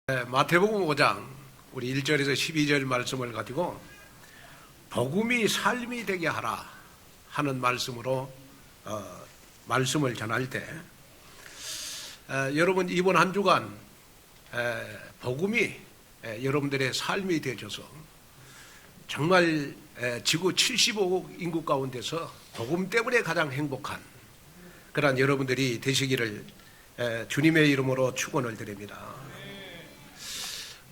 마태복음 5장 우리 1절에서 12절 말씀을 가지고 복음이 삶이 되게 하라 하는 말씀으로 말씀을 전할 때 여러분 이번 한 주간 복음이 여러분들의 삶이 되어져서 정말 지구 75억 인구 가운데서 복음 때문에 가장 행복한 그런 여러분들이 되시기를 주님의 이름으로 축원을 드립니다.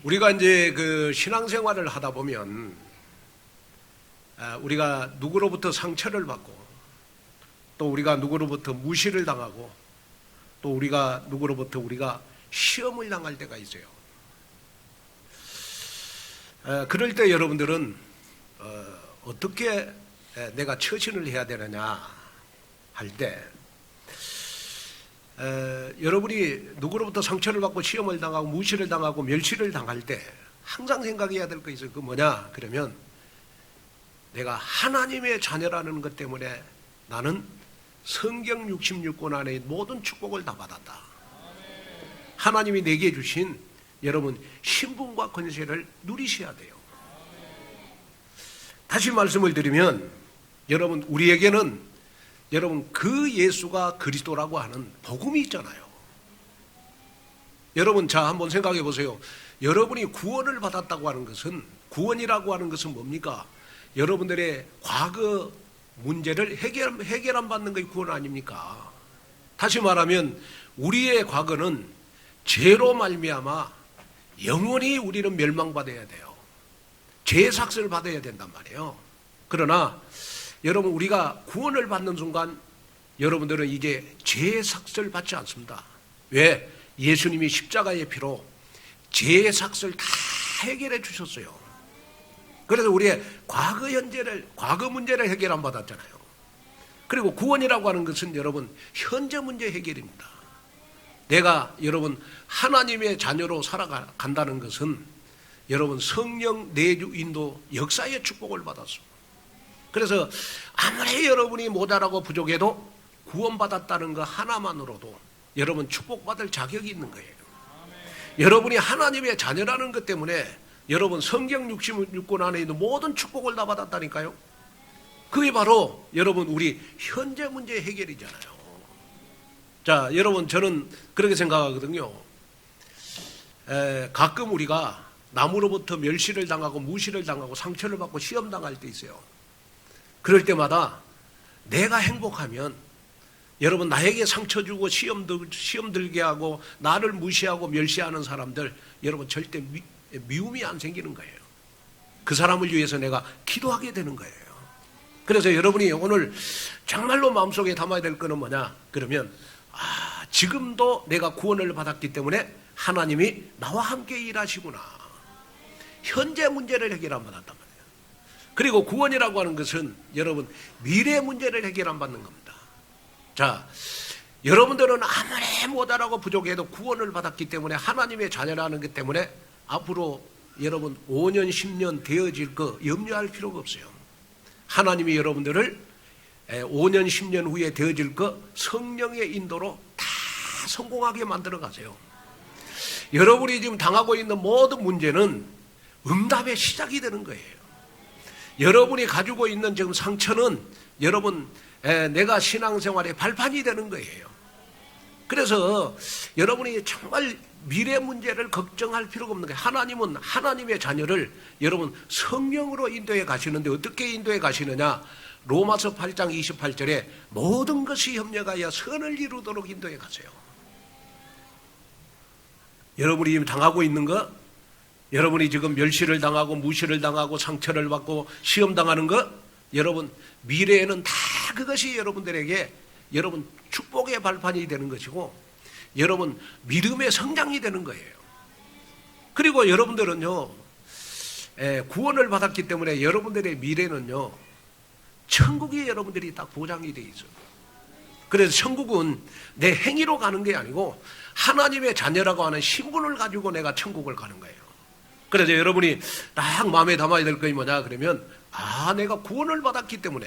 우리가 이제 그 신앙생활을 하다 보면 우리가 누구로부터 상처를 받고 또 우리가 누구로부터 무시를 당하고 또 우리가 누구로부터 우리가 시험을 당할 때가 있어요. 그럴 때 여러분들은 어떻게 내가 처신을 해야 되느냐 할 때 여러분이 누구로부터 상처를 받고 시험을 당하고 무시를 당하고 멸시를 당할 때 항상 생각해야 될 거 있어요. 그 뭐냐 그러면 내가 하나님의 자녀라는 것 때문에 나는 성경 66권 안에 모든 축복을 다 받았다. 하나님이 내게 주신 여러분 신분과 권세를 누리셔야 돼요. 다시 말씀을 드리면 여러분 우리에게는 여러분 그 예수가 그리스도라고 하는 복음이 있잖아요. 여러분 자 한번 생각해 보세요. 여러분이 구원을 받았다고 하는 것은 구원이라고 하는 것은 뭡니까? 여러분들의 과거 문제를 해결 받는 것이 구원 아닙니까? 다시 말하면 우리의 과거는 죄로 말미암아 영원히 우리는 멸망받아야 돼요. 죄의 삭스를 받아야 된단 말이에요. 그러나 여러분 우리가 구원을 받는 순간 여러분들은 이제 죄의 삭스를 받지 않습니다. 왜? 예수님이 십자가의 피로 죄의 삭스를 다 해결해 주셨어요. 그래서 우리의 과거 문제를 해결 안 받았잖아요. 그리고 구원이라고 하는 것은 여러분 현재 문제 해결입니다. 내가 여러분 하나님의 자녀로 살아간다는 것은 여러분 성령 내주 인도 역사의 축복을 받았습니다. 그래서 아무리 여러분이 모자라고 부족해도 구원받았다는 것 하나만으로도 여러분 축복받을 자격이 있는 거예요. 여러분이 하나님의 자녀라는 것 때문에 여러분 성경 66권 안에 있는 모든 축복을 다 받았다니까요. 그게 바로 여러분 우리 현재 문제 해결이잖아요. 자, 여러분 저는 그렇게 생각하거든요. 가끔 우리가 남으로부터 멸시를 당하고 무시를 당하고 상처를 받고 시험 당할 때 있어요. 그럴 때마다 내가 행복하면 여러분 나에게 상처 주고 시험 들게 하고 나를 무시하고 멸시하는 사람들 여러분 절대 미움이 안 생기는 거예요. 그 사람을 위해서 내가 기도하게 되는 거예요. 그래서 여러분이 오늘 정말로 마음속에 담아야 될 거는 뭐냐 그러면 지금도 내가 구원을 받았기 때문에 하나님이 나와 함께 일하시구나. 현재 문제를 해결 안 받았단 말이에요. 그리고 구원이라고 하는 것은 여러분 미래 문제를 해결 안 받는 겁니다. 자, 여러분들은 아무리 모자라고 부족해도 구원을 받았기 때문에 하나님의 자녀라는 것 때문에 앞으로 여러분 5년 10년 되어질 거 염려할 필요가 없어요. 하나님이 여러분들을 5년 10년 후에 되어질 거 성령의 인도로 다 성공하게 만들어 가세요. 여러분이 지금 당하고 있는 모든 문제는 응답의 시작이 되는 거예요. 여러분이 가지고 있는 지금 상처는 여러분 내가 신앙생활의 발판이 되는 거예요. 그래서 여러분이 정말 미래 문제를 걱정할 필요가 없는 거예요. 하나님은 하나님의 자녀를 여러분 성령으로 인도해 가시는데 어떻게 인도해 가시느냐? 로마서 8장 28절에 모든 것이 협력하여 선을 이루도록 인도해 가세요. 여러분이 지금 당하고 있는 거 여러분이 지금 멸시를 당하고 무시를 당하고 상처를 받고 시험 당하는 것 여러분 미래에는 다 그것이 여러분들에게 여러분 축복의 발판이 되는 것이고 여러분 믿음의 성장이 되는 거예요. 그리고 여러분들은요 구원을 받았기 때문에 여러분들의 미래는요 천국이 여러분들이 딱 보장이 돼 있어요. 그래서 천국은 내 행위로 가는 게 아니고 하나님의 자녀라고 하는 신분을 가지고 내가 천국을 가는 거예요. 그래서 여러분이 딱 마음에 담아야 될 것이 뭐냐 그러면 내가 구원을 받았기 때문에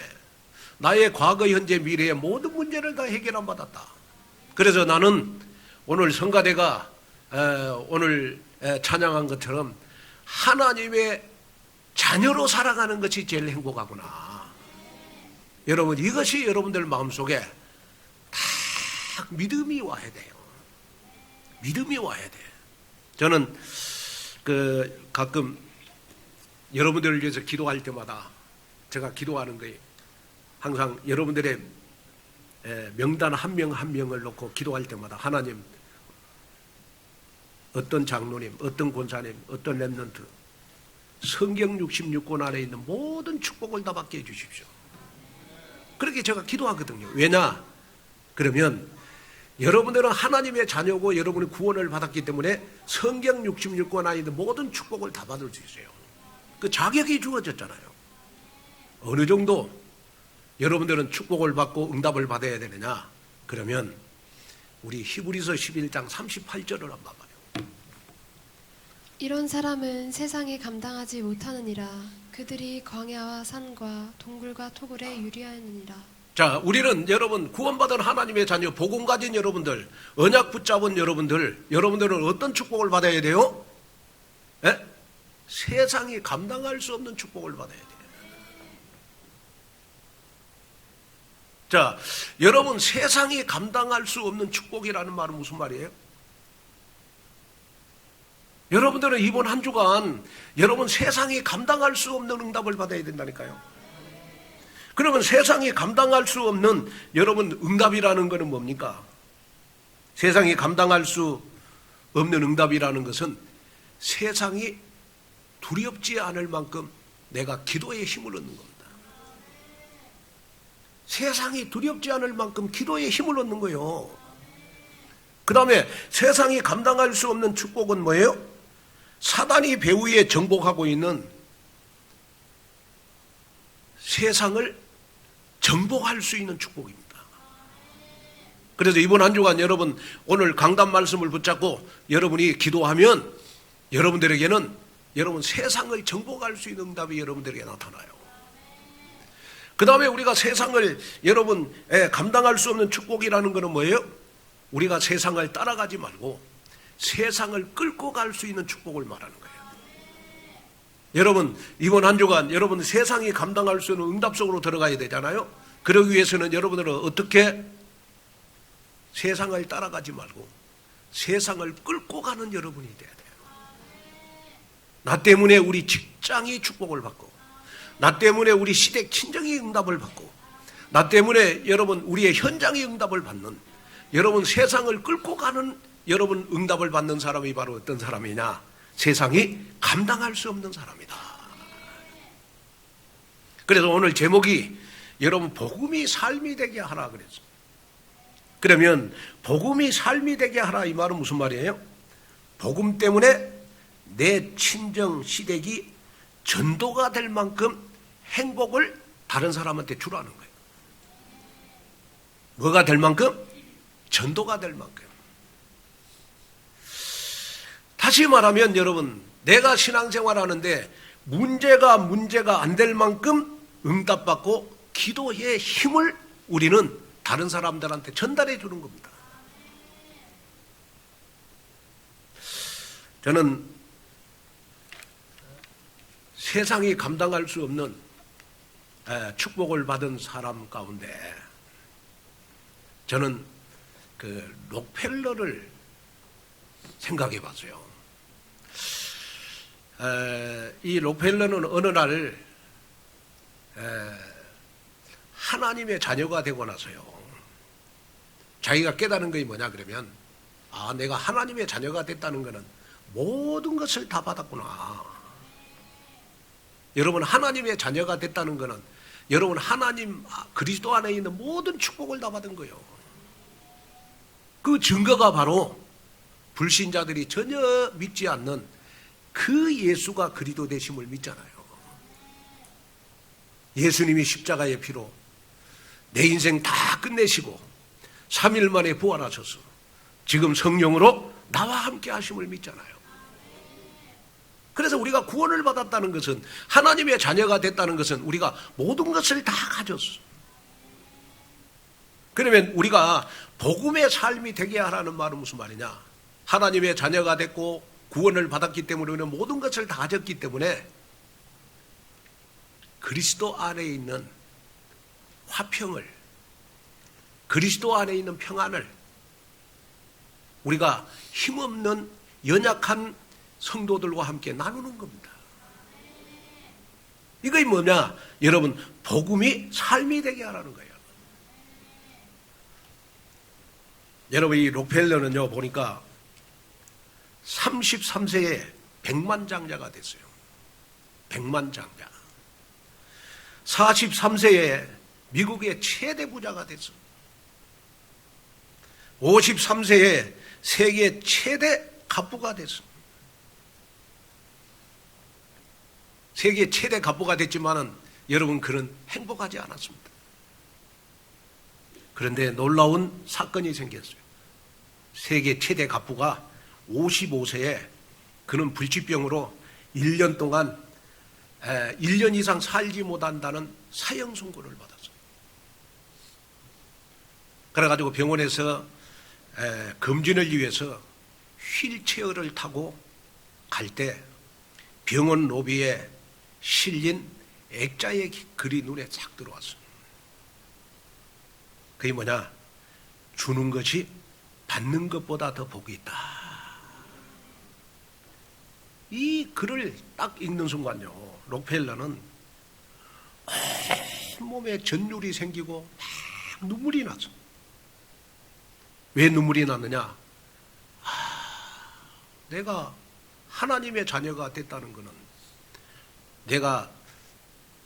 나의 과거 현재 미래의 모든 문제를 다 해결 안 받았다. 그래서 나는 오늘 성가대가 오늘 찬양한 것처럼 하나님의 자녀로 살아가는 것이 제일 행복하구나. 여러분, 이것이 여러분들 마음속에 딱 믿음이 와야 돼요. 믿음이 와야 돼. 저는 가끔 여러분들을 위해서 기도할 때마다 제가 기도하는 거예요. 항상 여러분들의 명단 한 명 한 명을 놓고 기도할 때마다 하나님, 어떤 장로님, 어떤 권사님, 어떤 렘넌트, 성경 66권 안에 있는 모든 축복을 다 받게 해주십시오. 그렇게 제가 기도하거든요. 왜냐? 그러면 여러분들은 하나님의 자녀고 여러분이 구원을 받았기 때문에 성경 66권 안에 있는 모든 축복을 다 받을 수 있어요. 그 자격이 주어졌잖아요. 어느 정도 여러분들은 축복을 받고 응답을 받아야 되느냐? 그러면 우리 히브리서 11장 38절을 한번 봐봐요. 이런 사람은 세상에 감당하지 못하느니라. 그들이 광야와 산과 동굴과 토굴에 유리하느니라. 자, 우리는 여러분 구원받은 하나님의 자녀, 복음 가진 여러분들, 언약 붙잡은 여러분들은 어떤 축복을 받아야 돼요? 에? 세상이 감당할 수 없는 축복을 받아야 돼요. 자, 여러분 세상이 감당할 수 없는 축복이라는 말은 무슨 말이에요? 여러분들은 이번 한 주간 여러분 세상이 감당할 수 없는 응답을 받아야 된다니까요. 그러면 세상이 감당할 수 없는 여러분 응답이라는 것은 뭡니까? 세상이 감당할 수 없는 응답이라는 것은 세상이 두렵지 않을 만큼 내가 기도에 힘을 얻는 겁니다. 세상이 두렵지 않을 만큼 기도에 힘을 얻는 거예요. 그 다음에 세상이 감당할 수 없는 축복은 뭐예요? 사단이 배후에 정복하고 있는 세상을 정복할 수 있는 축복입니다. 그래서 이번 한 주간 여러분 오늘 강단 말씀을 붙잡고 여러분이 기도하면 여러분들에게는 여러분 세상을 정복할 수 있는 응답이 여러분들에게 나타나요. 그 다음에 우리가 세상을 여러분 감당할 수 없는 축복이라는 것은 뭐예요? 우리가 세상을 따라가지 말고 세상을 끌고 갈 수 있는 축복을 말하는 거예요. 여러분 이번 한 주간 여러분 세상이 감당할 수 있는 응답 속으로 들어가야 되잖아요. 그러기 위해서는 여러분들은 어떻게 세상을 따라가지 말고 세상을 끌고 가는 여러분이 돼야 돼요. 나 때문에 우리 직장이 축복을 받고, 나 때문에 우리 시댁 친정이 응답을 받고, 나 때문에 여러분 우리의 현장이 응답을 받는, 여러분 세상을 끌고 가는 여러분 응답을 받는 사람이 바로 어떤 사람이냐? 세상이 감당할 수 없는 사람이다. 그래서 오늘 제목이 여러분 복음이 삶이 되게 하라 그랬어요. 그러면 복음이 삶이 되게 하라 이 말은 무슨 말이에요? 복음 때문에 내 친정 시댁이 전도가 될 만큼 행복을 다른 사람한테 주라는 거예요. 뭐가 될 만큼? 전도가 될 만큼. 다시 말하면 여러분 내가 신앙생활하는데 문제가 안 될 만큼 응답받고 기도의 힘을 우리는 다른 사람들한테 전달해 주는 겁니다. 저는 세상이 감당할 수 없는 축복을 받은 사람 가운데 저는 그 록펠러를 생각해 봤어요. 이 록펠러는 어느 날 하나님의 자녀가 되고 나서요. 자기가 깨달은 것이 뭐냐 그러면 내가 하나님의 자녀가 됐다는 것은 모든 것을 다 받았구나. 여러분 하나님의 자녀가 됐다는 것은 여러분 하나님 그리스도 안에 있는 모든 축복을 다 받은 거예요. 그 증거가 바로 불신자들이 전혀 믿지 않는 그 예수가 그리스도 되심을 믿잖아요. 예수님이 십자가의 피로 내 인생 다 끝내시고 3일 만에 부활하셔서 지금 성령으로 나와 함께 하심을 믿잖아요. 그래서 우리가 구원을 받았다는 것은 하나님의 자녀가 됐다는 것은 우리가 모든 것을 다 가졌어. 그러면 우리가 복음의 삶이 되게 하라는 말은 무슨 말이냐? 하나님의 자녀가 됐고 구원을 받았기 때문에 우리는 모든 것을 다 가졌기 때문에 그리스도 안에 있는 화평을, 그리스도 안에 있는 평안을 우리가 힘없는 연약한 성도들과 함께 나누는 겁니다. 이게 뭐냐? 여러분, 복음이 삶이 되게 하라는 거예요. 여러분, 이 록펠러는요, 보니까 33세에 백만장자가 됐어요. 백만장자. 43세에 미국의 최대 부자가 됐어요. 53세에 세계 최대 갑부가 됐어요. 세계 최대 갑부가 됐지만은 여러분, 그는 행복하지 않았습니다. 그런데 놀라운 사건이 생겼어요. 세계 최대 갑부가 55세에 그는 불치병으로 1년 동안 1년 이상 살지 못한다는 사형 선고를 받았어요. 그래가지고 병원에서 검진을 위해서 휠체어를 타고 갈 때 병원 로비에 실린 액자의 글이 눈에 싹 들어왔어요. 그게 뭐냐? 주는 것이 받는 것보다 더 복이 있다. 이 글을 딱 읽는 순간요, 록펠러는 온몸에 전율이 생기고 막 눈물이 났어. 왜 눈물이 났느냐? 내가 하나님의 자녀가 됐다는 것은 내가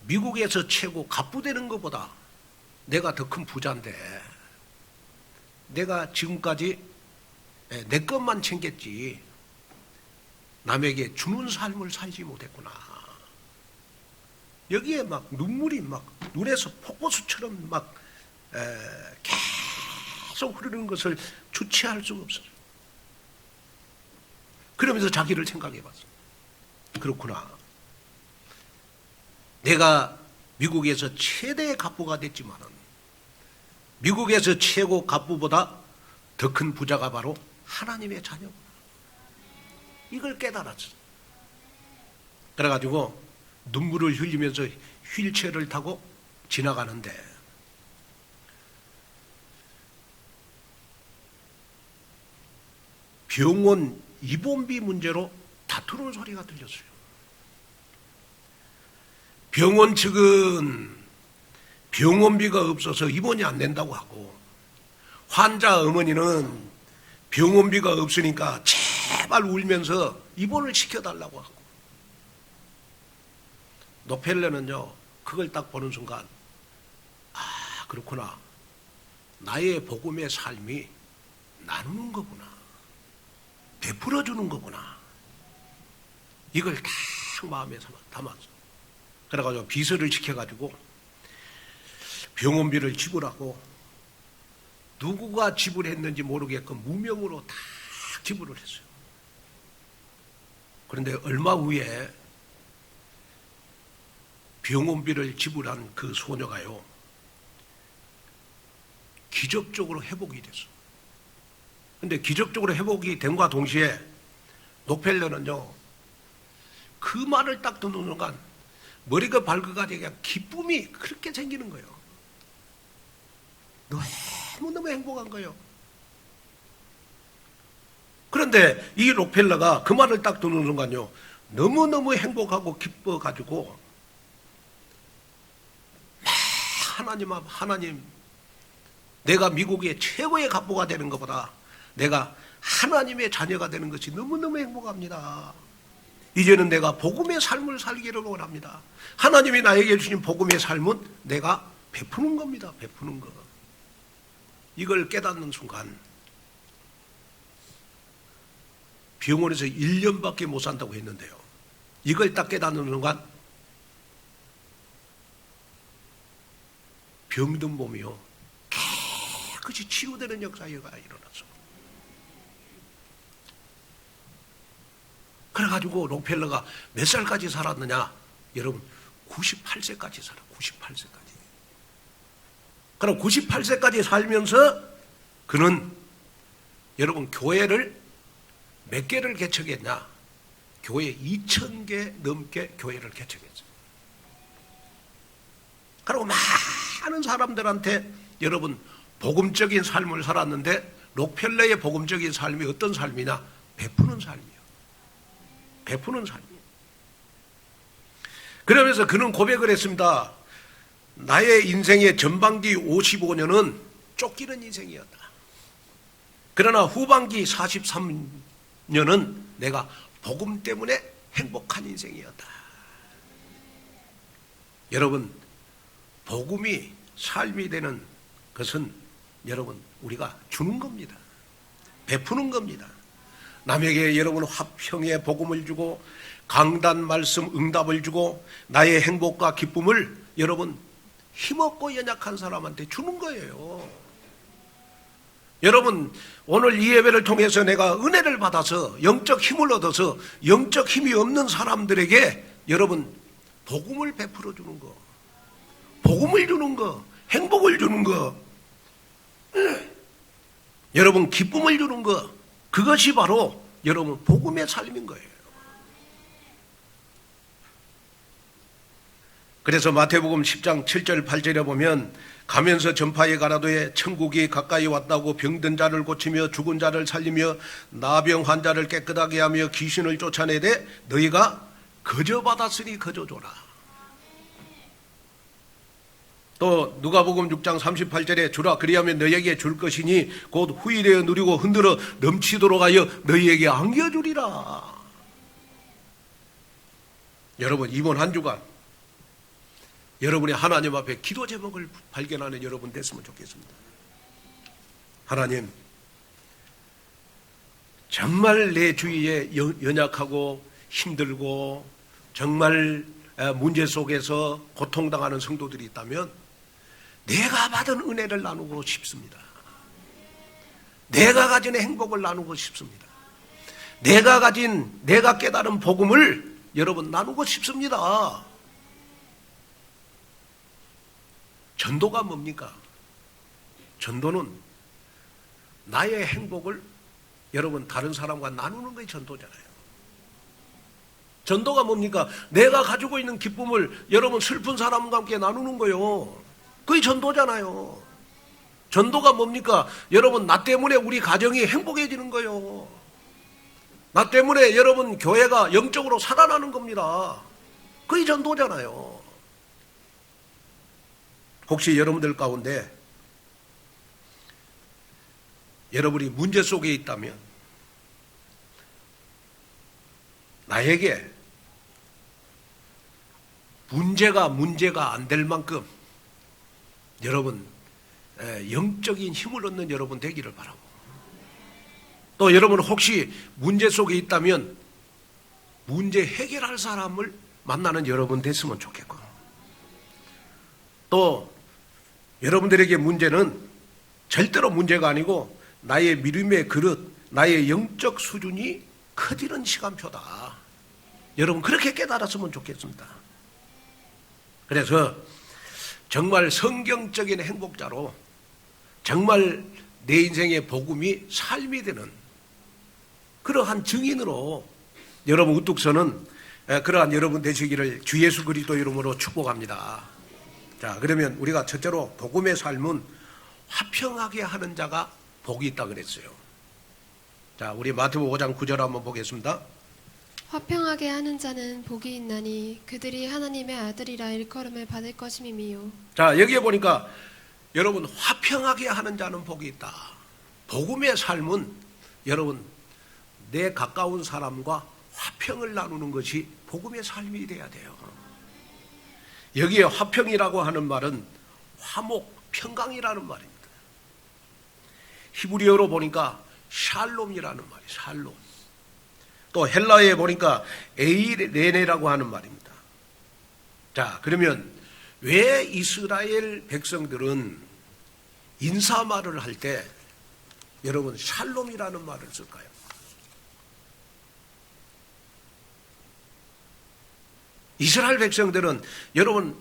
미국에서 최고 갑부되는 것보다 내가 더 큰 부자인데 내가 지금까지 내 것만 챙겼지 남에게 주는 삶을 살지 못했구나. 여기에 막 눈물이 막 눈에서 폭포수처럼 막 계속 흐르는 것을 주체할 수가 없어요. 그러면서 자기를 생각해 봤어요. 그렇구나. 내가 미국에서 최대의 갑부가 됐지만은 미국에서 최고 갑부보다 더 큰 부자가 바로 하나님의 자녀구나. 이걸 깨달았어. 그래가지고 눈물을 흘리면서 휠체어를 타고 지나가는데 병원 입원비 문제로 다투는 소리가 들렸어요. 병원 측은 병원비가 없어서 입원이 안 된다고 하고 환자 어머니는 병원비가 없으니까 제발 울면서 입원을 시켜달라고 하고 록펠러는요 그걸 딱 보는 순간 그렇구나. 나의 복음의 삶이 나누는 거구나. 베풀어주는 거구나. 이걸 딱 마음에 담았어. 그래가지고 비서를 시켜가지고 병원비를 지불하고 누구가 지불했는지 모르게끔 무명으로 다 지불을 했어요. 그런데 얼마 후에 병원비를 지불한 그 소녀가요 기적적으로 회복이 됐어요. 근데 기적적으로 회복이 된과 동시에 록펠러는요 그 말을 딱 듣는 순간 머리가 밝아가지고 그냥 기쁨이 그렇게 생기는 거예요. 너무너무 행복한 거예요. 그런데 이 록펠러가 그 말을 딱 듣는 순간요 너무너무 행복하고 기뻐가지고 하나님 내가 미국의 최고의 갑부가 되는 것보다 내가 하나님의 자녀가 되는 것이 너무너무 행복합니다. 이제는 내가 복음의 삶을 살기를 원합니다. 하나님이 나에게 주신 복음의 삶은 내가 베푸는 겁니다. 베푸는 거. 이걸 깨닫는 순간 병원에서 1년밖에 못 산다고 했는데요. 이걸 딱 깨닫는 순간 병든 몸이요 깨끗이 치유되는 역사가 일어났어. 그래가지고 록펠러가 몇 살까지 살았느냐? 여러분 98세까지 살아. 98세까지. 그럼 98세까지 살면서 그는 여러분 교회를 몇 개를 개척했냐? 교회 2,000개 넘게 교회를 개척했어요. 그리고 많은 사람들한테 여러분 복음적인 삶을 살았는데 록펠러의 복음적인 삶이 어떤 삶이냐? 베푸는 삶이에요. 베푸는 삶이에요. 그러면서 그는 고백을 했습니다. 나의 인생의 전반기 55년은 쫓기는 인생이었다. 그러나 후반기 43년은 내가 복음 때문에 행복한 인생이었다. 여러분, 복음이 삶이 되는 것은 여러분 우리가 주는 겁니다. 베푸는 겁니다. 남에게 여러분 화평의 복음을 주고 강단 말씀 응답을 주고 나의 행복과 기쁨을 여러분 힘없고 연약한 사람한테 주는 거예요. 여러분 오늘 이 예배를 통해서 내가 은혜를 받아서 영적 힘을 얻어서 영적 힘이 없는 사람들에게 여러분 복음을 베풀어 주는 거, 복음을 주는 거, 행복을 주는 거, 여러분 기쁨을 주는 거, 그것이 바로 여러분 복음의 삶인 거예요. 그래서 마태복음 10장 7절 8절에 보면 가면서 전파에 가라도에 천국이 가까이 왔다고 병든 자를 고치며 죽은 자를 살리며 나병 환자를 깨끗하게 하며 귀신을 쫓아내되 너희가 거저 받았으니 거저 줘라. 또 누가복음 6장 38절에 주라 그리하면 너희에게 줄 것이니 곧 후일에 누리고 흔들어 넘치도록 하여 너희에게 안겨주리라. 여러분 이번 한 주간 여러분이 하나님 앞에 기도 제목을 발견하는 여러분 됐으면 좋겠습니다. 하나님, 정말 내 주위에 연약하고 힘들고 정말 문제 속에서 고통당하는 성도들이 있다면 내가 받은 은혜를 나누고 싶습니다. 내가 가진 행복을 나누고 싶습니다. 내가 깨달은 복음을 여러분 나누고 싶습니다. 전도가 뭡니까? 전도는 나의 행복을 여러분 다른 사람과 나누는 것이 전도잖아요. 전도가 뭡니까? 내가 가지고 있는 기쁨을 여러분 슬픈 사람과 함께 나누는 거요. 그게 전도잖아요. 전도가 뭡니까? 여러분 나 때문에 우리 가정이 행복해지는 거요. 나 때문에 여러분 교회가 영적으로 살아나는 겁니다. 그게 전도잖아요. 혹시 여러분들 가운데 여러분이 문제 속에 있다면 나에게 문제가 안 될 만큼 여러분 영적인 힘을 얻는 여러분 되기를 바라고, 또 여러분 혹시 문제 속에 있다면 문제 해결할 사람을 만나는 여러분 됐으면 좋겠고, 또 여러분들에게 문제는 절대로 문제가 아니고 나의 믿음의 그릇, 나의 영적 수준이 커지는 시간표다. 여러분 그렇게 깨달았으면 좋겠습니다. 그래서 정말 성경적인 행복자로 정말 내 인생의 복음이 삶이 되는 그러한 증인으로 여러분 우뚝 서는 그러한 여러분 되시기를 주 예수 그리스도 이름으로 축복합니다. 자, 그러면 우리가 첫째로 복음의 삶은 화평하게 하는 자가 복이 있다 그랬어요. 자, 우리 마태복음 5장 9절 한번 보겠습니다. 화평하게 하는 자는 복이 있나니 그들이 하나님의 아들이라 일컬음을 받을 것임이요. 자, 여기에 보니까 여러분 화평하게 하는 자는 복이 있다. 복음의 삶은 여러분 내 가까운 사람과 화평을 나누는 것이 복음의 삶이 돼야 돼요. 여기에 화평이라고 하는 말은 화목, 평강이라는 말입니다. 히브리어로 보니까 샬롬이라는 말이에요. 샬롬. 또 헬라어에 보니까 에이레네라고 하는 말입니다. 자, 그러면 왜 이스라엘 백성들은 인사말을 할 때 여러분 샬롬이라는 말을 쓸까요? 이스라엘 백성들은 여러분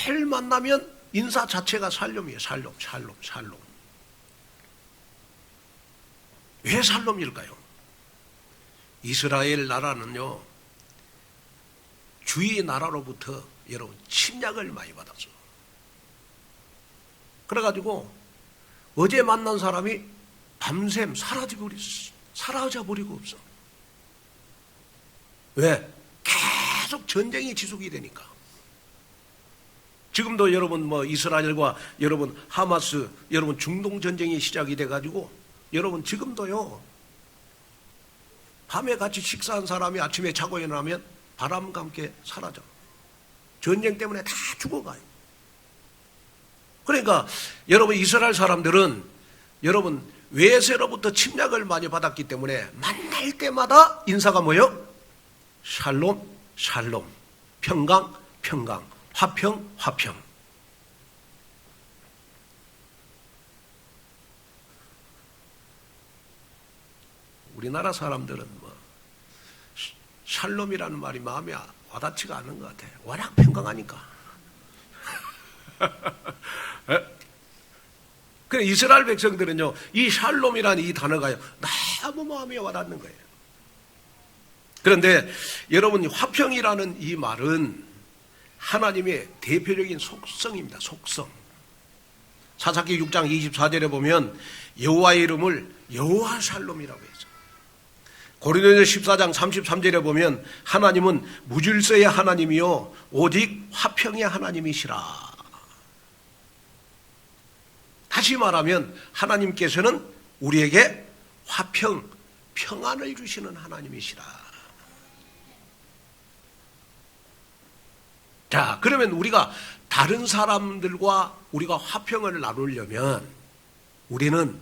늘 만나면 인사 자체가 샬롬이에요. 샬롬. 왜 샬롬일까요? 이스라엘 나라는요, 주의 나라로부터 여러분 침략을 많이 받았어. 그래가지고 어제 만난 사람이 밤샘 사라져버리고 없어. 왜? 계속 전쟁이 지속이 되니까. 지금도 여러분 뭐 이스라엘과 여러분 하마스 여러분 중동 전쟁이 시작이 돼가지고 여러분 지금도요, 밤에 같이 식사한 사람이 아침에 자고 일어나면 바람과 함께 사라져. 전쟁 때문에 다 죽어가요. 그러니까 여러분 이스라엘 사람들은 여러분 외세로부터 침략을 많이 받았기 때문에 만날 때마다 인사가 뭐예요? 샬롬, 샬롬, 평강, 평강, 화평, 화평. 우리나라 사람들은 뭐 샬롬이라는 말이 마음에 와닿지가 않는 것 같아요. 워낙 평강하니까. 그래 이스라엘 백성들은요, 이 샬롬이라는 이 단어가요, 너무 마음에 와닿는 거예요. 그런데 여러분 화평이라는 이 말은 하나님의 대표적인 속성입니다. 속성. 사사기 6장 24절에 보면 여호와의 이름을 여호와 샬롬이라고 했어요. 고린도전서 14장 33절에 보면 하나님은 무질서의 하나님이요 오직 화평의 하나님이시라. 다시 말하면 하나님께서는 우리에게 화평, 평안을 주시는 하나님이시라. 자, 그러면 우리가 다른 사람들과 우리가 화평을 나누려면 우리는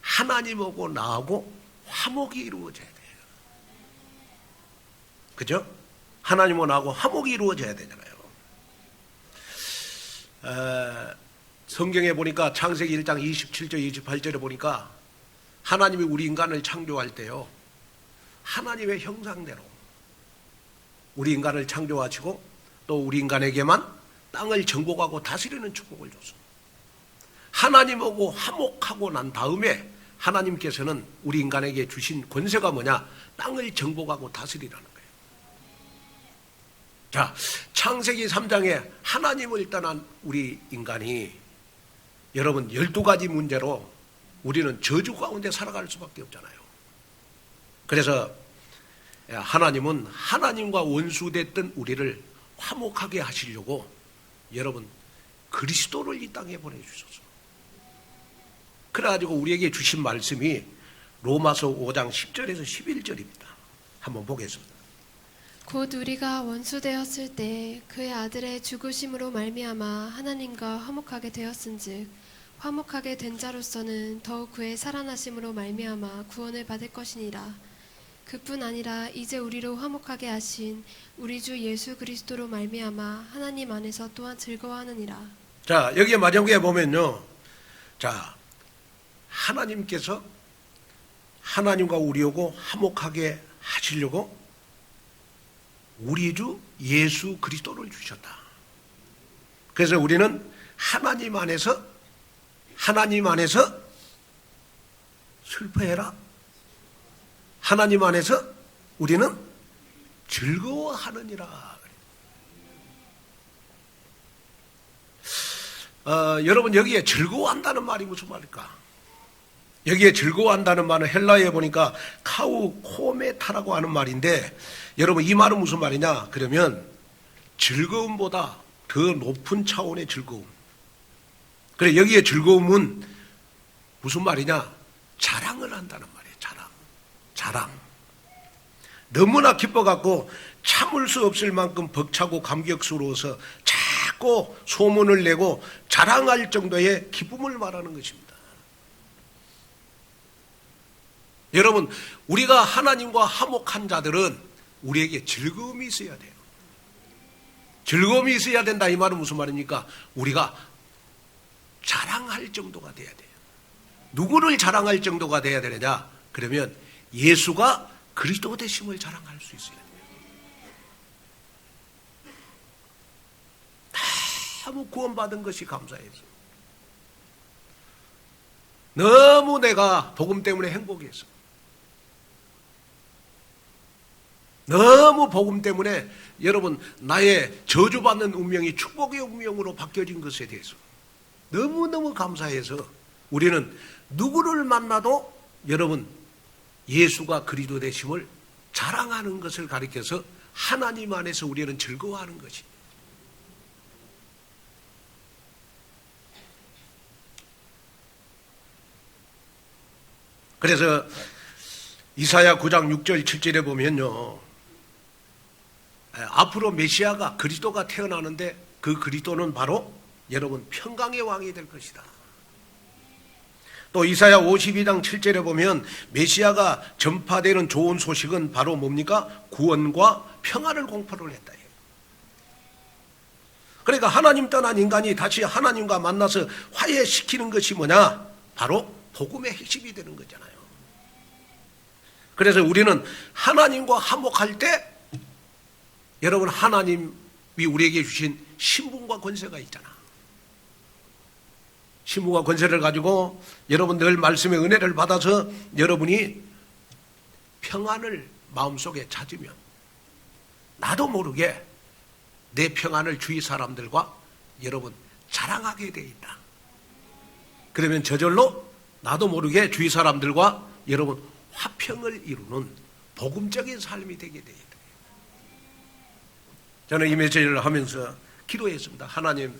하나님하고 나하고 화목이 이루어져야 돼요. 그죠? 하나님하고 나하고 화목이 이루어져야 되잖아요. 성경에 보니까 창세기 1장 27절 28절에 보니까 하나님이 우리 인간을 창조할 때요, 하나님의 형상대로 우리 인간을 창조하시고 또 우리 인간에게만 땅을 정복하고 다스리는 축복을 줬습니다. 하나님하고 화목하고 난 다음에 하나님께서는 우리 인간에게 주신 권세가 뭐냐? 땅을 정복하고 다스리라는 거예요. 자, 창세기 3장에 하나님을 떠난 우리 인간이 여러분 12가지 문제로 우리는 저주 가운데 살아갈 수밖에 없잖아요. 그래서 하나님은 하나님과 원수됐던 우리를 화목하게 하시려고 여러분 그리스도를 이 땅에 보내주셨어. 그래가지고 우리에게 주신 말씀이 로마서 5장 10절에서 11절입니다. 한번 보겠습니다. 곧 우리가 원수되었을 때 그의 아들의 죽으심으로 말미암아 하나님과 화목하게 되었은즉 화목하게 된 자로서는 더욱 그의 살아나심으로 말미암아 구원을 받을 것이니라. 그뿐 아니라 이제 우리로 화목하게 하신 우리 주 예수 그리스도로 말미암아 하나님 안에서 또한 즐거워하느니라. 자, 여기 마지막에 보면요, 자, 하나님께서 하나님과 우리하고 화목하게 하시려고 우리 주 예수 그리스도를 주셨다. 그래서 우리는 하나님 안에서 슬퍼해라. 하나님 안에서 우리는 즐거워하느니라. 여러분 여기에 즐거워한다는 말이 무슨 말일까? 여기에 즐거워한다는 말은 헬라어에 보니까 카우코메타라고 하는 말인데, 여러분 이 말은 무슨 말이냐? 그러면 즐거움보다 더 높은 차원의 즐거움. 그래, 여기에 즐거움은 무슨 말이냐? 자랑을 한다는 말이에요. 자랑. 너무나 기뻐갖고 참을 수 없을 만큼 벅차고 감격스러워서 자꾸 소문을 내고 자랑할 정도의 기쁨을 말하는 것입니다. 여러분, 우리가 하나님과 화목한 자들은 우리에게 즐거움이 있어야 돼요. 즐거움이 있어야 된다, 이 말은 무슨 말입니까? 우리가 자랑할 정도가 돼야 돼요. 누구를 자랑할 정도가 돼야 되느냐? 그러면 예수가 그리스도 되심을 자랑할 수 있어야 돼요. 너무 구원받은 것이 감사해서, 너무 내가 복음 때문에 행복해서, 너무 복음 때문에 여러분 나의 저주받는 운명이 축복의 운명으로 바뀌어진 것에 대해서 너무너무 감사해서 우리는 누구를 만나도 여러분 예수가 그리스도 되심을 자랑하는 것을 가리켜서 하나님 안에서 우리는 즐거워하는 것입니다. 그래서 이사야 9장 6절 7절에 보면요, 앞으로 메시아가 그리스도가 태어나는데 그 그리스도는 바로 여러분 평강의 왕이 될 것이다. 또 이사야 52장 7절에 보면 메시아가 전파되는 좋은 소식은 바로 뭡니까? 구원과 평안을 공포를 했다. 그러니까 하나님 떠난 인간이 다시 하나님과 만나서 화해시키는 것이 뭐냐? 바로 복음의 핵심이 되는 거잖아요. 그래서 우리는 하나님과 화목할 때 여러분 하나님이 우리에게 주신 신분과 권세가 있잖아. 신분과 권세를 가지고 여러분 늘 말씀의 은혜를 받아서 여러분이 평안을 마음속에 찾으면 나도 모르게 내 평안을 주위 사람들과 여러분 자랑하게 돼 있다. 그러면 저절로 나도 모르게 주위 사람들과 여러분 화평을 이루는 복음적인 삶이 되게 돼 있다. 저는 이 메시지를 하면서 기도했습니다. 하나님,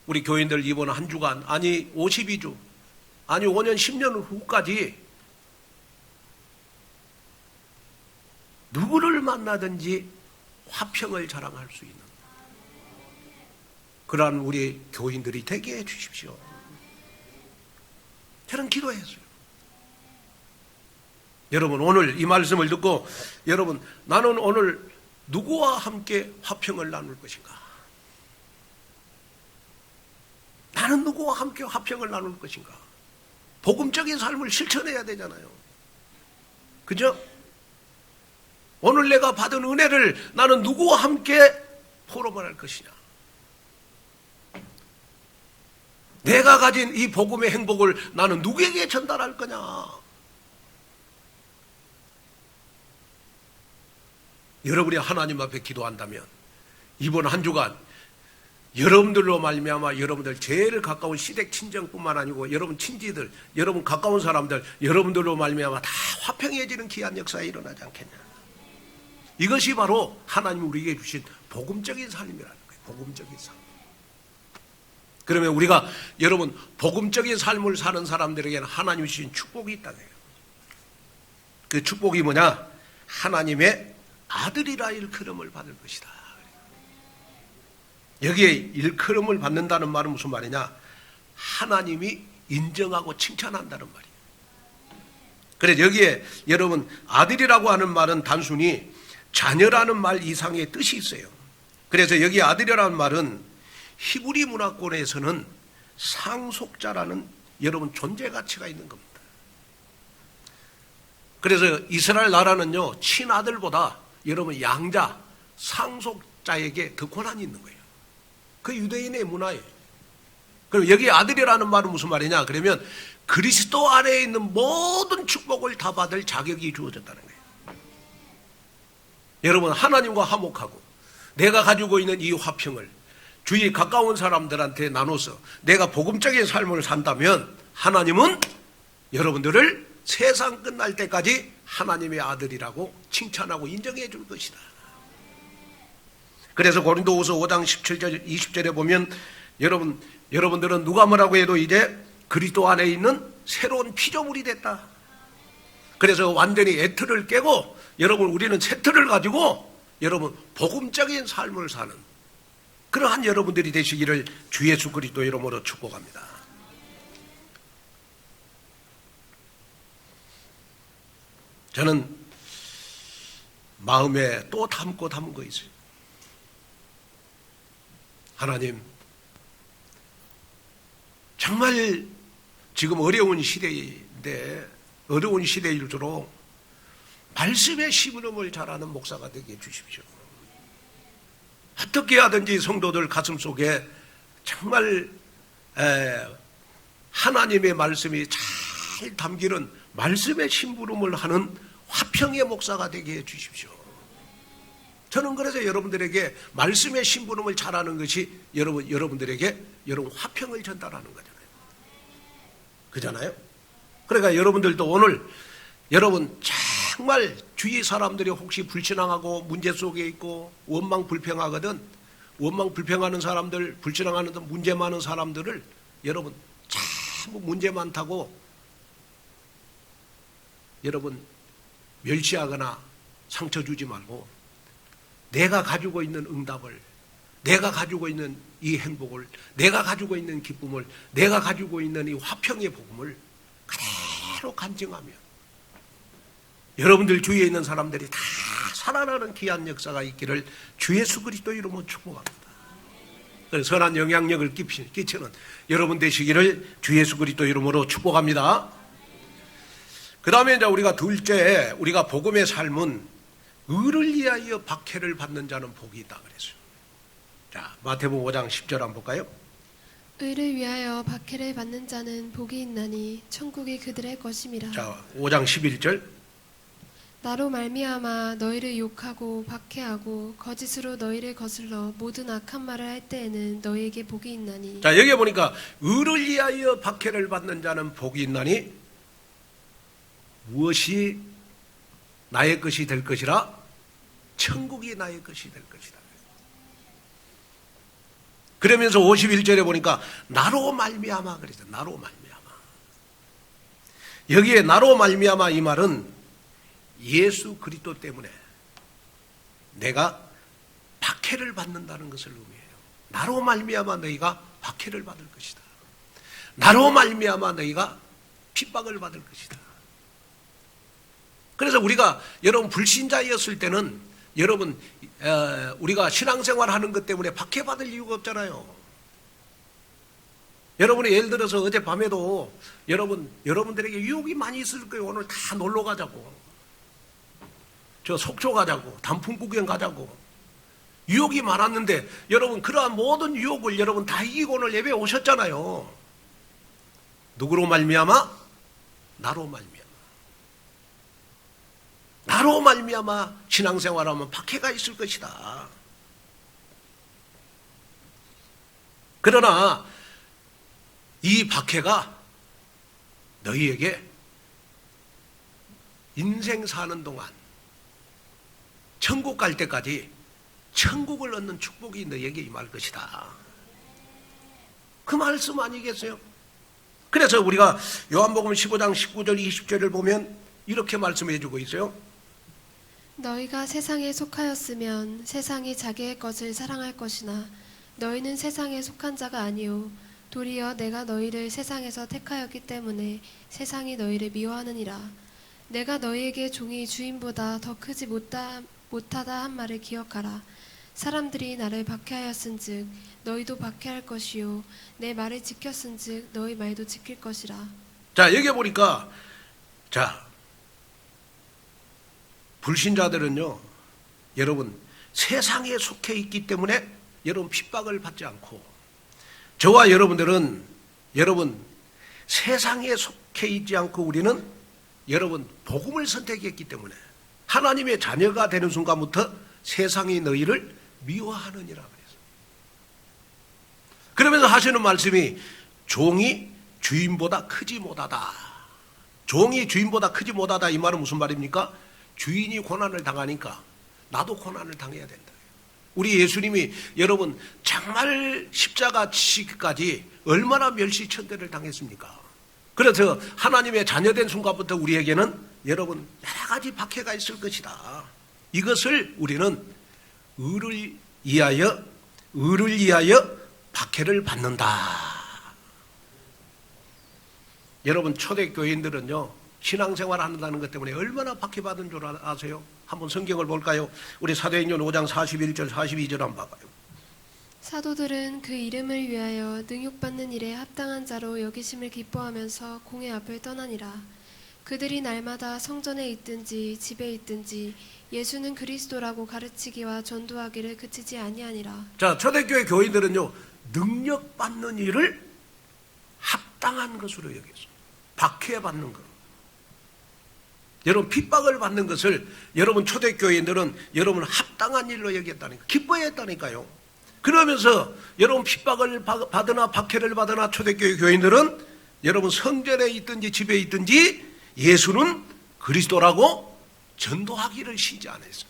우리 교인들 이번 한 주간, 아니 52주, 아니 5년, 10년 후까지 누구를 만나든지 화평을 자랑할 수 있는 그러한 우리 교인들이 되게 해주십시오. 저는 기도했어요. 여러분 오늘 이 말씀을 듣고 여러분 나는 오늘 누구와 함께 화평을 나눌 것인가? 나는 누구와 함께 화평을 나눌 것인가? 복음적인 삶을 실천해야 되잖아요. 그죠? 오늘 내가 받은 은혜를 나는 누구와 함께 포럼을 할 것이냐? 내가 가진 이 복음의 행복을 나는 누구에게 전달할 거냐? 여러분이 하나님 앞에 기도한다면 이번 한 주간 여러분들로 말미암아 여러분들 제일 가까운 시댁 친정뿐만 아니고 여러분 친지들, 여러분 가까운 사람들, 여러분들로 말미암아 다 화평해지는 귀한 역사가 일어나지 않겠냐? 이것이 바로 하나님이 우리에게 주신 복음적인 삶이라는 거예요. 복음적인 삶. 그러면 우리가 여러분 복음적인 삶을 사는 사람들에게는 하나님이 주신 축복이 있다는 거예요. 그 축복이 뭐냐? 하나님의 아들이라 일컬음을 받을 것이다. 여기에 일컬음을 받는다는 말은 무슨 말이냐? 하나님이 인정하고 칭찬한다는 말이에요. 그래서 여기에 여러분 아들이라고 하는 말은 단순히 자녀라는 말 이상의 뜻이 있어요. 그래서 여기 아들이라는 말은 히브리 문화권에서는 상속자라는 여러분 존재 가치가 있는 겁니다. 그래서 이스라엘 나라는요 친아들보다 여러분 양자 상속자에게 더 권한이 있는 거예요. 그 유대인의 문화예요. 그럼 여기 아들이라는 말은 무슨 말이냐? 그러면 그리스도 안에 있는 모든 축복을 다 받을 자격이 주어졌다는 거예요. 여러분 하나님과 화목하고 내가 가지고 있는 이 화평을 주위 가까운 사람들한테 나눠서 내가 복음적인 삶을 산다면 하나님은 여러분들을 세상 끝날 때까지 하나님의 아들이라고 칭찬하고 인정해 줄 것이다. 그래서 고린도후서 5장 17절 20절에 보면 여러분들은 누가 뭐라고 해도 이제 그리스도 안에 있는 새로운 피조물이 됐다. 그래서 완전히 애틀을 깨고 여러분 우리는 새 틀을 가지고 여러분 복음적인 삶을 사는 그러한 여러분들이 되시기를 주 예수 그리스도 이름으로 축복합니다. 저는 마음에 또 담은 거 있어요. 하나님, 정말 지금 어려운 시대인데 어려운 시대일수록 말씀의 심음을 잘하는 목사가 되게 해주십시오. 어떻게 하든지 성도들 가슴 속에 정말 하나님의 말씀이 잘 담기는 말씀의 심부름을 하는 화평의 목사가 되게 해주십시오. 저는 그래서 여러분들에게 말씀의 심부름을 잘하는 것이 여러분들에게 여러분 화평을 전달하는 거잖아요. 그잖아요. 그러니까 여러분들도 오늘 여러분 정말 주위 사람들이 혹시 불신앙하고 문제 속에 있고 원망 불평하거든, 원망 불평하는 사람들, 불신앙하는 문제 많은 사람들을 여러분 참 문제 많다고 여러분 멸시하거나 상처 주지 말고 내가 가지고 있는 응답을, 내가 가지고 있는 이 행복을, 내가 가지고 있는 기쁨을, 내가 가지고 있는 이 화평의 복음을 그대로 간증하면 여러분들 주위에 있는 사람들이 다 살아나는 귀한 역사가 있기를 주 예수 그리스도 이름으로 축복합니다. 선한 영향력을 끼치는 여러분 되시기를 주 예수 그리스도 이름으로 축복합니다. 그 다음에 이제 우리가 둘째, 우리가 복음의 삶은 의를 위하여 박해를 받는 자는 복이 있다 그랬어요. 자, 마태복음 5장 10절 한번 볼까요? 의를 위하여 박해를 받는 자는 복이 있나니 천국이 그들의 것임이라. 자, 5장 11절. 나로 말미암아 너희를 욕하고 박해하고 거짓으로 너희를 거슬러 모든 악한 말을 할 때에는 너희에게 복이 있나니. 자, 여기 보니까 의를 위하여 박해를 받는 자는 복이 있나니 무엇이 나의 것이 될 것이라? 천국이 나의 것이 될 것이다. 그러면서 51절에 보니까 나로 말미암아 그랬어요. 나로 말미암아. 여기에 나로 말미암아 이 말은 예수 그리스도 때문에 내가 박해를 받는다는 것을 의미해요. 나로 말미암아 너희가 박해를 받을 것이다. 나로 말미암아 너희가 핍박을 받을 것이다. 그래서 우리가 여러분 불신자였을 때는 여러분 우리가 신앙생활 하는 것 때문에 박해받을 이유가 없잖아요. 여러분이 예를 들어서 어젯밤에도 여러분들에게 유혹이 많이 있을 거예요. 오늘 다 놀러 가자고, 저 속초 가자고, 단풍 구경 가자고 유혹이 많았는데 여러분 그러한 모든 유혹을 여러분 다 이기고 오늘 예배에 오셨잖아요. 누구로 말미암아? 나로 말미암아. 나로 말미암아 신앙생활하면 박해가 있을 것이다. 그러나 이 박해가 너희에게 인생 사는 동안 천국 갈 때까지 천국을 얻는 축복이 너희에게 임할 것이다. 그 말씀 아니겠어요? 그래서 우리가 요한복음 15장 19절 20절을 보면 이렇게 말씀해 주고 있어요. 너희가 세상에 속하였으면 세상이 자기의 것을 사랑할 것이나 너희는 세상에 속한 자가 아니요 도리어 내가 너희를 세상에서 택하였기 때문에 세상이 너희를 미워하느니라. 내가 너희에게 종이 주인보다 더 크지 못하다 한 말을 기억하라. 사람들이 나를 박해하였은즉 너희도 박해할 것이요 내 말을 지켰은즉 너희 말도 지킬 것이라. 자, 여기 보니까 자, 불신자들은요, 여러분 세상에 속해 있기 때문에 여러분 핍박을 받지 않고, 저와 여러분들은 여러분 세상에 속해 있지 않고 우리는 여러분 복음을 선택했기 때문에 하나님의 자녀가 되는 순간부터 세상이 너희를 미워하느니라 그랬어요. 그러면서 하시는 말씀이 종이 주인보다 크지 못하다. 종이 주인보다 크지 못하다 이 말은 무슨 말입니까? 주인이 고난을 당하니까 나도 고난을 당해야 된다. 우리 예수님이 여러분 정말 십자가 지시기까지 얼마나 멸시천대를 당했습니까? 그래서 하나님의 자녀된 순간부터 우리에게는 여러분 여러 가지 박해가 있을 것이다. 이것을 우리는 의를 위하여 박해를 받는다. 여러분 초대교인들은요 신앙생활 한다는 것 때문에 얼마나 박해받은 줄 아세요? 한번 성경을 볼까요? 우리 사도행전 5장 41절 42절 한번 봐봐요. 사도들은 그 이름을 위하여 능욕받는 일에 합당한 자로 여기심을 기뻐하면서 공회 앞을 떠나니라. 그들이 날마다 성전에 있든지 집에 있든지 예수는 그리스도라고 가르치기와 전도하기를 그치지 아니하니라. 자, 초대교회 교인들은요 능력받는 일을 합당한 것으로 여겼어요. 박해받는 것. 여러분 핍박을 받는 것을 여러분 초대교회인들은 여러분 합당한 일로 여겼다니까, 기뻐했다니까요. 그러면서 여러분 핍박을 받으나 박해를 받으나 초대교회 교인들은 여러분 성전에 있든지 집에 있든지 예수는 그리스도라고 전도하기를 쉬지 않았어요.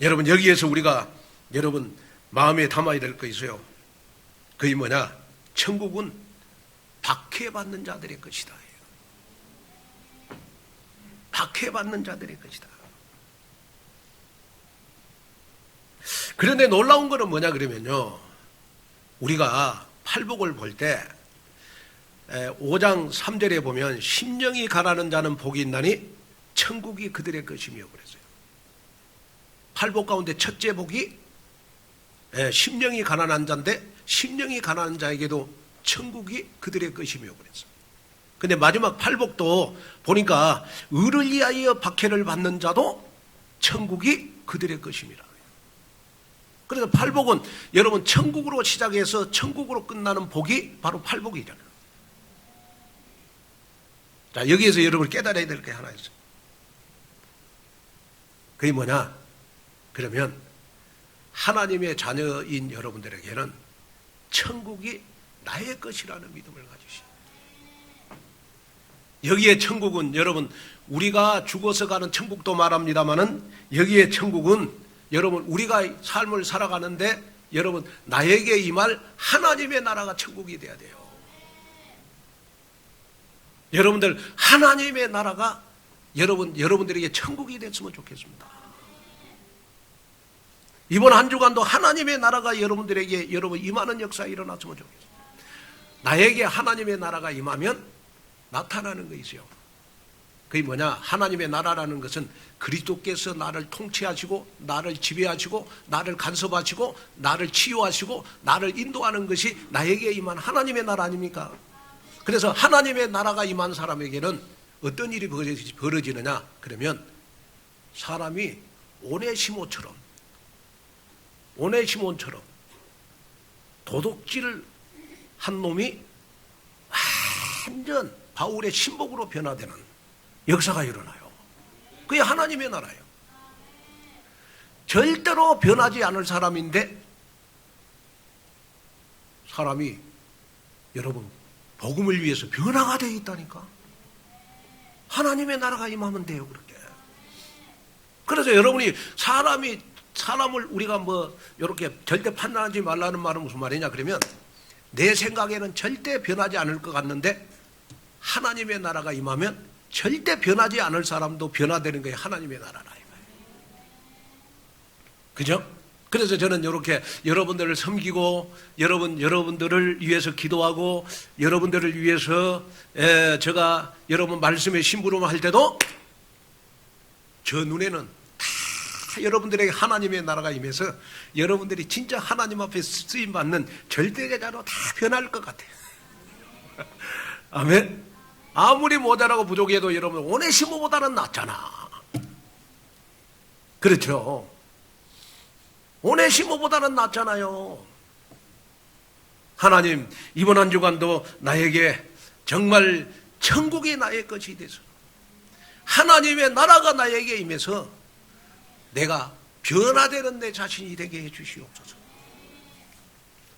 여러분 여기에서 우리가 여러분 마음에 담아야 될 거 있어요. 그게 뭐냐? 천국은 박해받는 자들의 것이다. 박해받는 자들의 것이다. 그런데 놀라운 거는 뭐냐 그러면요, 우리가 팔복을 볼 때 5장 3절에 보면 심령이 가난한 자는 복이 있나니 천국이 그들의 것이며 그랬어요. 팔복 가운데 첫째 복이 심령이 가난한 자인데, 심령이 가난한 자에게도 천국이 그들의 것이며 그랬어요. 근데 마지막 팔복도 보니까 의를 위하여 박해를 받는 자도 천국이 그들의 것입니다. 그래서 팔복은 여러분 천국으로 시작해서 천국으로 끝나는 복이 바로 팔복이잖아요. 자, 여기에서 여러분 깨달아야 될 게 하나 있어요. 그게 뭐냐? 그러면 하나님의 자녀인 여러분들에게는 천국이 나의 것이라는 믿음을 가지시오. 여기에 천국은 여러분 우리가 죽어서 가는 천국도 말합니다마는, 여기에 천국은 여러분 우리가 삶을 살아가는데 여러분 나에게 임할 하나님의 나라가 천국이 돼야 돼요. 여러분들 하나님의 나라가 여러분들에게 천국이 됐으면 좋겠습니다. 이번 한 주간도 하나님의 나라가 여러분들에게 여러분 임하는 역사가 일어났으면 좋겠습니다. 나에게 하나님의 나라가 임하면 나타나는 거 있어요. 그게 뭐냐? 하나님의 나라라는 것은 그리스도께서 나를 통치하시고 나를 지배하시고 나를 간섭하시고 나를 치유하시고 나를 인도하는 것이 나에게 임한 하나님의 나라 아닙니까? 그래서 하나님의 나라가 임한 사람에게는 어떤 일이 벌어지느냐? 그러면 사람이 오네시모처럼 도둑질 한 놈이 완전 바울의 신복으로 변화되는 역사가 일어나요. 그게 하나님의 나라예요. 절대로 변하지 않을 사람인데 사람이 여러분 복음을 위해서 변화가 되어 있다니까. 하나님의 나라가 임하면 돼요. 그렇게. 그래서 여러분이 사람을 우리가 뭐 이렇게 절대 판단하지 말라는 말은 무슨 말이냐 그러면, 내 생각에는 절대 변하지 않을 것 같는데 하나님의 나라가 임하면 절대 변하지 않을 사람도 변화되는 게 하나님의 나라라. 그죠? 그래서 저는 이렇게 여러분들을 섬기고 여러분들을 위해서 기도하고 여러분들을 위해서 제가 여러분 말씀에 심부름할 때도 저 눈에는 다 여러분들에게 하나님의 나라가 임해서 여러분들이 진짜 하나님 앞에 쓰임받는 절대제자로 다 변할 것 같아요. 아멘. 아무리 모자라고 부족해도 여러분 오네시모보다는 낫잖아. 그렇죠. 오네시모보다는 낫잖아요. 하나님, 이번 한 주간도 나에게 정말 천국이 나의 것이 돼서 하나님의 나라가 나에게 임해서 내가 변화되는 내 자신이 되게 해 주시옵소서.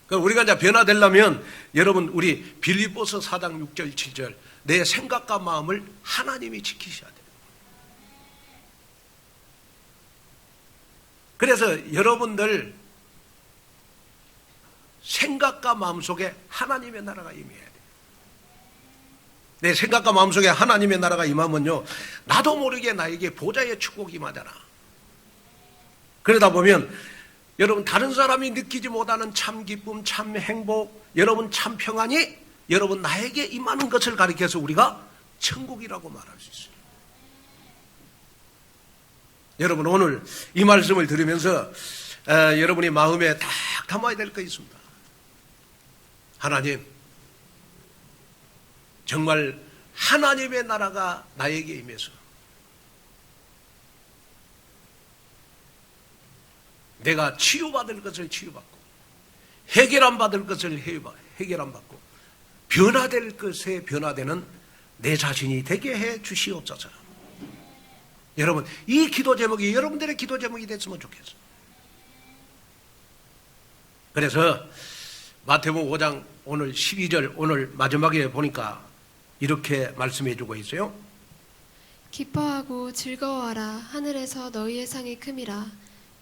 그러니까 우리가 이제 변화되려면 여러분 우리 빌립보서 4장 6절 7절 내 생각과 마음을 하나님이 지키셔야 돼요. 그래서 여러분들 생각과 마음 속에 하나님의 나라가 임해야 돼요. 내 생각과 마음 속에 하나님의 나라가 임하면요, 나도 모르게 나에게 보좌의 축복이 임하잖아. 그러다 보면 여러분 다른 사람이 느끼지 못하는 참 기쁨, 참 행복, 여러분 참 평안이 여러분 나에게 임하는 것을 가리켜서 우리가 천국이라고 말할 수 있어요. 여러분 오늘 이 말씀을 들으면서 여러분이 마음에 딱 담아야 될 거 있습니다. 하나님, 정말 하나님의 나라가 나에게 임해서 내가 치유받을 것을 치유받고 해결 안 받을 것을 해결 안 받고 변화될 것에 변화되는 내 자신이 되게 해 주시옵소서. 여러분, 이 기도 제목이 여러분들의 기도 제목이 됐으면 좋겠어요. 그래서 마태복음 5장 오늘 12절 오늘 마지막에 보니까 이렇게 말씀해 주고 있어요. 기뻐하고 즐거워하라. 하늘에서 너희의 상이 큼이라.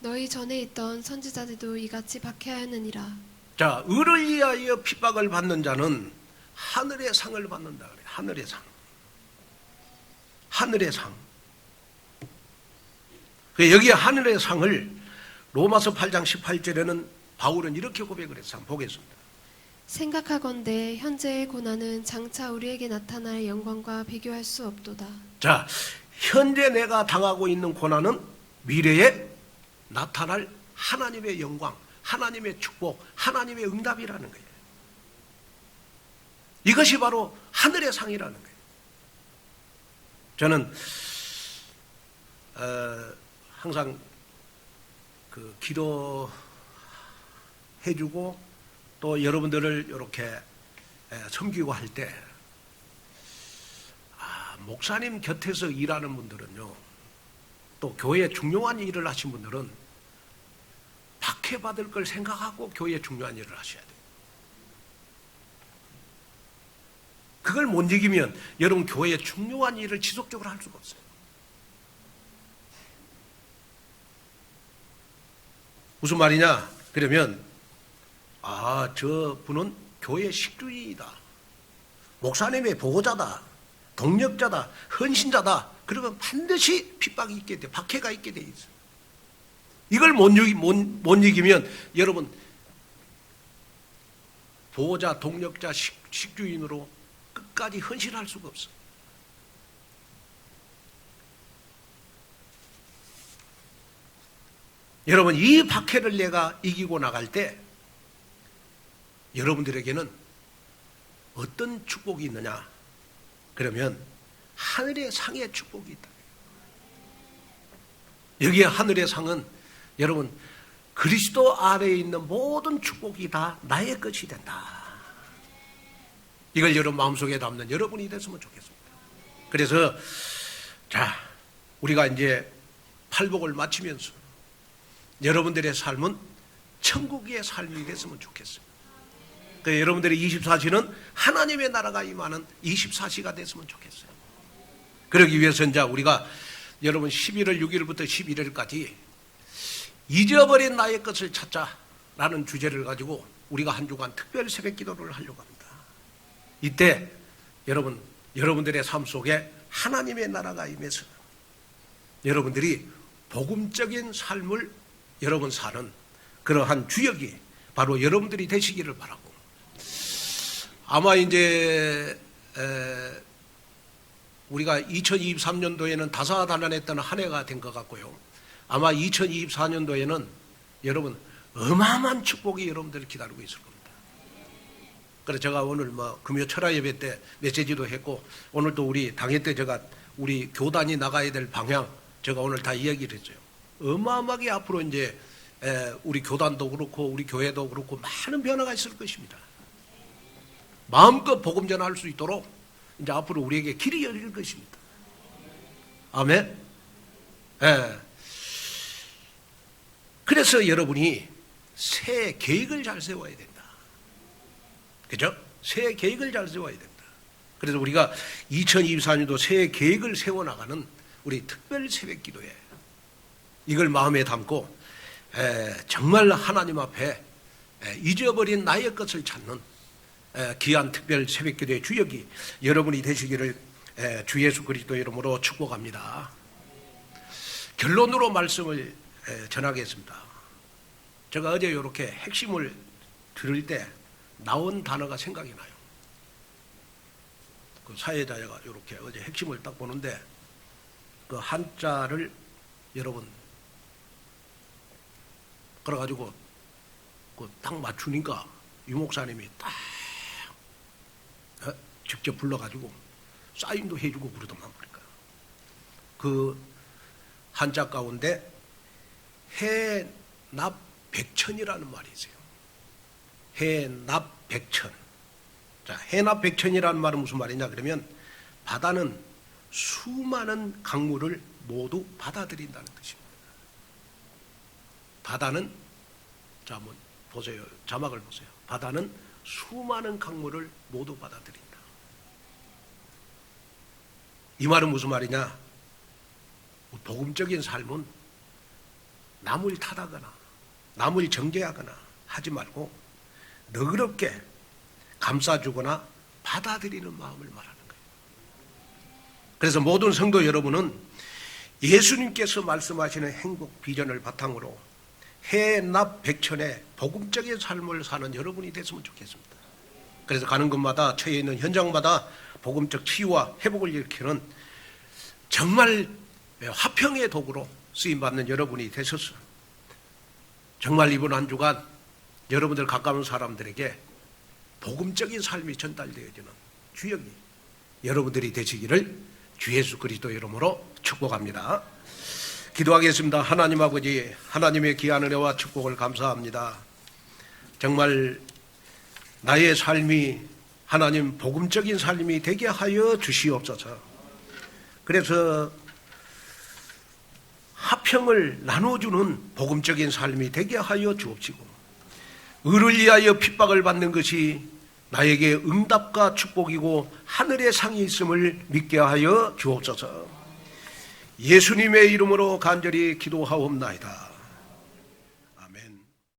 너희 전에 있던 선지자들도 이같이 박해하였느니라. 자, 의를 위하여 핍박을 받는 자는 하늘의 상을 받는다 그래요. 하늘의 상. 하늘의 상. 여기 하늘의 상을 로마서 8장 18절에는 바울은 이렇게 고백을 했어요. 보겠습니다. 생각하건대 현재의 고난은 장차 우리에게 나타날 영광과 비교할 수 없도다. 자, 현재 내가 당하고 있는 고난은 미래에 나타날 하나님의 영광, 하나님의 축복, 하나님의 응답이라는 거예요. 이것이 바로 하늘의 상이라는 거예요. 저는 항상 그 기도해주고 또 여러분들을 이렇게 섬기고 할 때 목사님 곁에서 일하는 분들은요, 또 교회에 중요한 일을 하신 분들은 박해받을 걸 생각하고 교회에 중요한 일을 하셔야 돼요. 그걸 못 이기면 여러분 교회에 중요한 일을 지속적으로 할 수가 없어요. 무슨 말이냐? 그러면 저 분은 교회 식주인이다. 목사님의 보호자다. 동력자다. 헌신자다. 그러면 반드시 핍박이 있게 돼. 박해가 있게 돼 있어요. 이걸 못 이기면 여러분 보호자, 동력자, 식주인으로 끝까지 헌신할 수가 없어요. 여러분, 이 박해를 내가 이기고 나갈 때 여러분들에게는 어떤 축복이 있느냐? 그러면 하늘의 상의 축복이 있다. 여기에 하늘의 상은 여러분 그리스도 아래에 있는 모든 축복이 다 나의 것이 된다. 이걸 여러분 마음속에 담는 여러분이 됐으면 좋겠습니다. 그래서 자, 우리가 이제 팔복을 마치면서 여러분들의 삶은 천국의 삶이 됐으면 좋겠습니다. 여러분들의 24시는 하나님의 나라가 임하는 24시가 됐으면 좋겠어요. 그러기 위해서 이제 우리가 여러분 11월 6일부터 11일까지 잊어버린 나의 것을 찾자라는 주제를 가지고 우리가 한 주간 특별 새벽 기도를 하려고 합니다. 이때 여러분들의 삶 속에 하나님의 나라가 임해서 여러분들이 복음적인 삶을 여러분 사는 그러한 주역이 바로 여러분들이 되시기를 바라고, 아마 이제 우리가 2023년도에는 다사다난했던 한 해가 된 것 같고요. 아마 2024년도에는 여러분 어마어마한 축복이 여러분들을 기다리고 있을 겁니다. 그래서 제가 오늘 금요 철야 예배 때 메시지도 했고, 오늘도 우리 당일 때 제가 우리 교단이 나가야 될 방향 제가 오늘 다 이야기를 했어요. 어마어마하게 앞으로 이제 우리 교단도 그렇고 우리 교회도 그렇고 많은 변화가 있을 것입니다. 마음껏 복음 전할 수 있도록 이제 앞으로 우리에게 길이 열릴 것입니다. 아멘. 그래서 여러분이 새해 계획을 잘 세워야 된다. 그죠? 새해 계획을 잘 세워야 된다. 그래서 우리가 2024년도 새해 계획을 세워나가는 우리 특별 새벽 기도회, 이걸 마음에 담고 정말 하나님 앞에 잊어버린 나의 것을 찾는 귀한 특별 새벽 기도의 주역이 여러분이 되시기를 주 예수 그리스도 이름으로 축복합니다. 결론으로 말씀을 전하겠습니다. 제가 어제 이렇게 핵심을 들을 때 나온 단어가 생각이 나요. 그 사회자가 이렇게 어제 핵심을 딱 보는데 그 한자를 여러분 그래가지고 그 딱 맞추니까 유 목사님이 딱 직접 불러가지고 사인도 해주고 그러더만 보니까 그 한자 가운데 해납백천이라는 말이 있어요. 해납백천. 자, 해납백천이라는 말은 무슨 말이냐 그러면 바다는 수많은 강물을 모두 받아들인다는 뜻입니다. 바다는, 자 한번 보세요. 자막을 보세요. 바다는 수많은 강물을 모두 받아들인다. 이 말은 무슨 말이냐? 복음적인 삶은 남을 탓하거나 남을 정죄하거나 하지 말고 너그럽게 감싸주거나 받아들이는 마음을 말하는 거예요. 그래서 모든 성도 여러분은 예수님께서 말씀하시는 행복 비전을 바탕으로 해납백천의 복음적인 삶을 사는 여러분이 됐으면 좋겠습니다. 그래서 가는 곳마다 처해 있는 현장마다 복음적 치유와 회복을 일으키는 정말 화평의 도구로 쓰임받는 여러분이 되셔서 정말 이번 한 주간 여러분들 가까운 사람들에게 복음적인 삶이 전달되어지는 주역이 여러분들이 되시기를 주 예수 그리스도 이름으로 축복합니다. 기도하겠습니다. 하나님 아버지, 하나님의 귀한 은혜와 축복을 감사합니다. 정말 나의 삶이 하나님 복음적인 삶이 되게 하여 주시옵소서. 그래서 화평을 나눠주는 복음적인 삶이 되게 하여 주옵시고, 의를 위하여 핍박을 받는 것이 나에게 응답과 축복이고 하늘의 상이 있음을 믿게 하여 주옵소서. 예수님의 이름으로 간절히 기도하옵나이다.